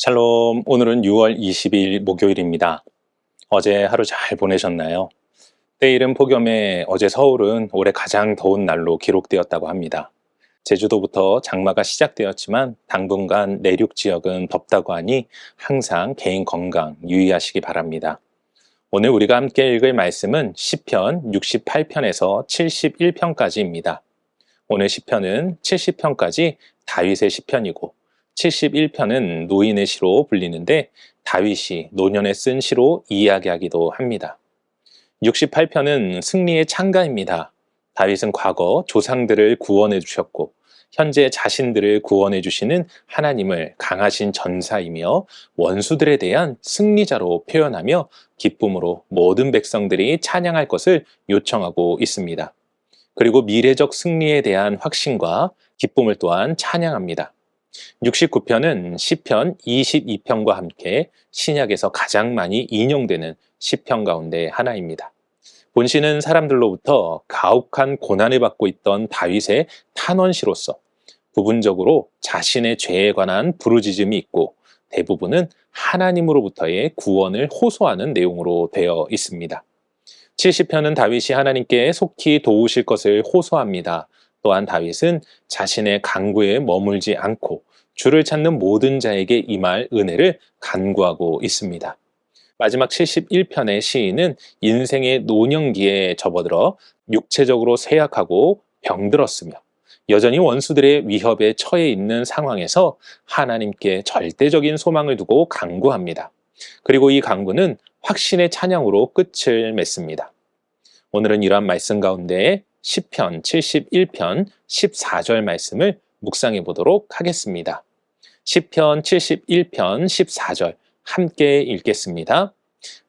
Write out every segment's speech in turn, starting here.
샬롬, 오늘은 6월 20일 목요일입니다. 어제 하루 잘 보내셨나요? 때이른 폭염에 어제 서울은 올해 가장 더운 날로 기록되었다고 합니다. 제주도부터 장마가 시작되었지만 당분간 내륙 지역은 덥다고 하니 항상 개인 건강 유의하시기 바랍니다. 오늘 우리가 함께 읽을 말씀은 시편 68편에서 71편까지입니다. 오늘 시편은 70편까지 다윗의 시편이고 71편은 노인의 시로 불리는데 다윗이 노년에 쓴 시로 이야기하기도 합니다. 68편은 승리의 찬가입니다. 다윗은 과거 조상들을 구원해 주셨고 현재 자신들을 구원해 주시는 하나님을 강하신 전사이며 원수들에 대한 승리자로 표현하며 기쁨으로 모든 백성들이 찬양할 것을 요청하고 있습니다. 그리고 미래적 승리에 대한 확신과 기쁨을 또한 찬양합니다. 69편은 시편 22편과 함께 신약에서 가장 많이 인용되는 시편 가운데 하나입니다. 본시는 사람들로부터 가혹한 고난을 받고 있던 다윗의 탄원시로서 부분적으로 자신의 죄에 관한 부르짖음이 있고 대부분은 하나님으로부터의 구원을 호소하는 내용으로 되어 있습니다. 70편은 다윗이 하나님께 속히 도우실 것을 호소합니다. 또한 다윗은 자신의 강구에 머물지 않고 주를 찾는 모든 자에게 임할 은혜를 간구하고 있습니다. 마지막 71편의 시인은 인생의 노년기에 접어들어 육체적으로 쇠약하고 병들었으며 여전히 원수들의 위협에 처해 있는 상황에서 하나님께 절대적인 소망을 두고 간구합니다. 그리고 이 간구는 확신의 찬양으로 끝을 맺습니다. 오늘은 이러한 말씀 가운데 시편 71편 14절 말씀을 묵상해 보도록 하겠습니다. 시편 71편 14절 함께 읽겠습니다.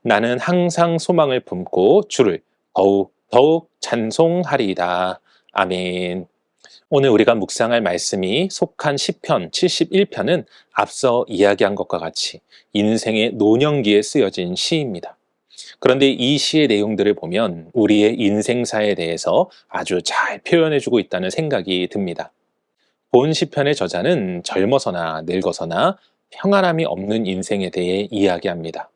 나는 항상 소망을 품고 주를 더욱 찬송하리이다. 아멘. 오늘 우리가 묵상할 말씀이 속한 시편 71편은 앞서 이야기한 것과 같이 인생의 노년기에 쓰여진 시입니다. 그런데 이 시의 내용들을 보면 우리의 인생사에 대해서 아주 잘 표현해주고 있다는 생각이 듭니다. 본 시편의 저자는 젊어서나 늙어서나 평안함이 없는 인생에 대해 이야기합니다.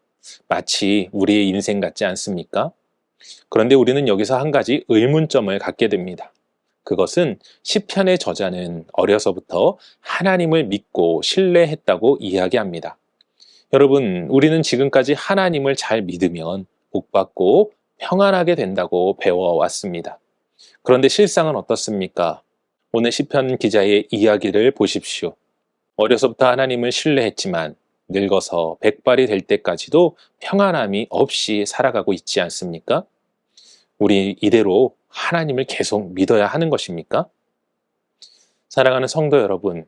마치 우리의 인생 같지 않습니까? 그런데 우리는 여기서 한 가지 의문점을 갖게 됩니다. 그것은 시편의 저자는 어려서부터 하나님을 믿고 신뢰했다고 이야기합니다. 여러분, 우리는 지금까지 하나님을 잘 믿으면 복받고 평안하게 된다고 배워왔습니다. 그런데 실상은 어떻습니까? 오늘 시편 기자의 이야기를 보십시오. 어려서부터 하나님을 신뢰했지만 늙어서 백발이 될 때까지도 평안함이 없이 살아가고 있지 않습니까? 우리 이대로 하나님을 계속 믿어야 하는 것입니까? 사랑하는 성도 여러분,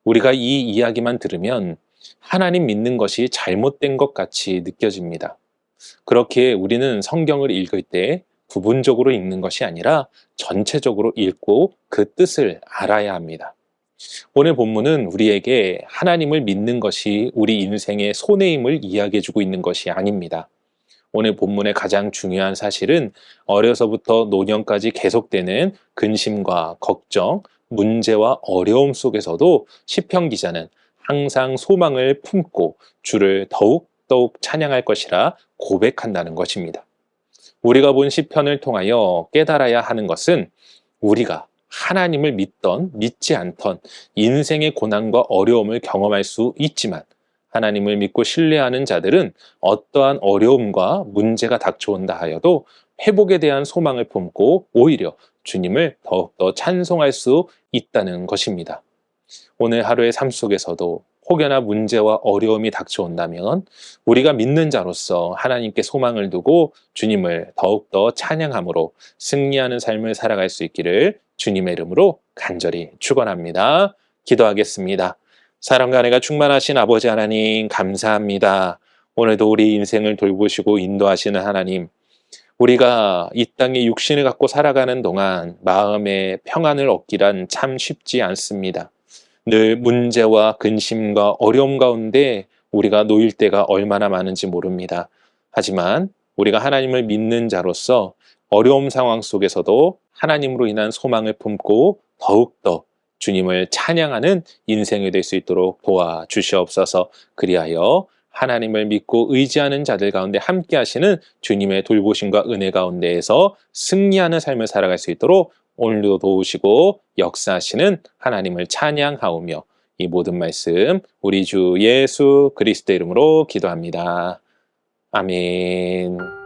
우리가 이 이야기만 들으면 하나님 믿는 것이 잘못된 것 같이 느껴집니다. 그렇게 우리는 성경을 읽을 때 부분적으로 읽는 것이 아니라 전체적으로 읽고 그 뜻을 알아야 합니다. 오늘 본문은 우리에게 하나님을 믿는 것이 우리 인생의 손해임을 이야기해주고 있는 것이 아닙니다. 오늘 본문의 가장 중요한 사실은 어려서부터 노년까지 계속되는 근심과 걱정, 문제와 어려움 속에서도 시편 기자는 항상 소망을 품고 주를 더욱 찬양할 것이라 고백한다는 것입니다. 우리가 본 시편을 통하여 깨달아야 하는 것은 우리가 하나님을 믿던 믿지 않던 인생의 고난과 어려움을 경험할 수 있지만 하나님을 믿고 신뢰하는 자들은 어떠한 어려움과 문제가 닥쳐온다 하여도 회복에 대한 소망을 품고 오히려 주님을 더욱더 찬송할 수 있다는 것입니다. 오늘 하루의 삶 속에서도 혹여나 문제와 어려움이 닥쳐온다면 우리가 믿는 자로서 하나님께 소망을 두고 주님을 더욱더 찬양함으로 승리하는 삶을 살아갈 수 있기를 주님의 이름으로 간절히 축원합니다. 기도하겠습니다. 사랑과 은혜가 충만하신 아버지 하나님 감사합니다. 오늘도 우리 인생을 돌보시고 인도하시는 하나님, 우리가 이 땅에 육신을 갖고 살아가는 동안 마음의 평안을 얻기란 참 쉽지 않습니다. 늘 문제와 근심과 어려움 가운데 우리가 놓일 때가 얼마나 많은지 모릅니다. 하지만 우리가 하나님을 믿는 자로서 어려움 상황 속에서도 하나님으로 인한 소망을 품고 더욱더 주님을 찬양하는 인생이 될 수 있도록 도와주시옵소서. 그리하여 하나님을 믿고 의지하는 자들 가운데 함께 하시는 주님의 돌보심과 은혜 가운데에서 승리하는 삶을 살아갈 수 있도록 오늘도 도우시고 역사하시는 하나님을 찬양하오며 이 모든 말씀 우리 주 예수 그리스도 이름으로 기도합니다. 아멘.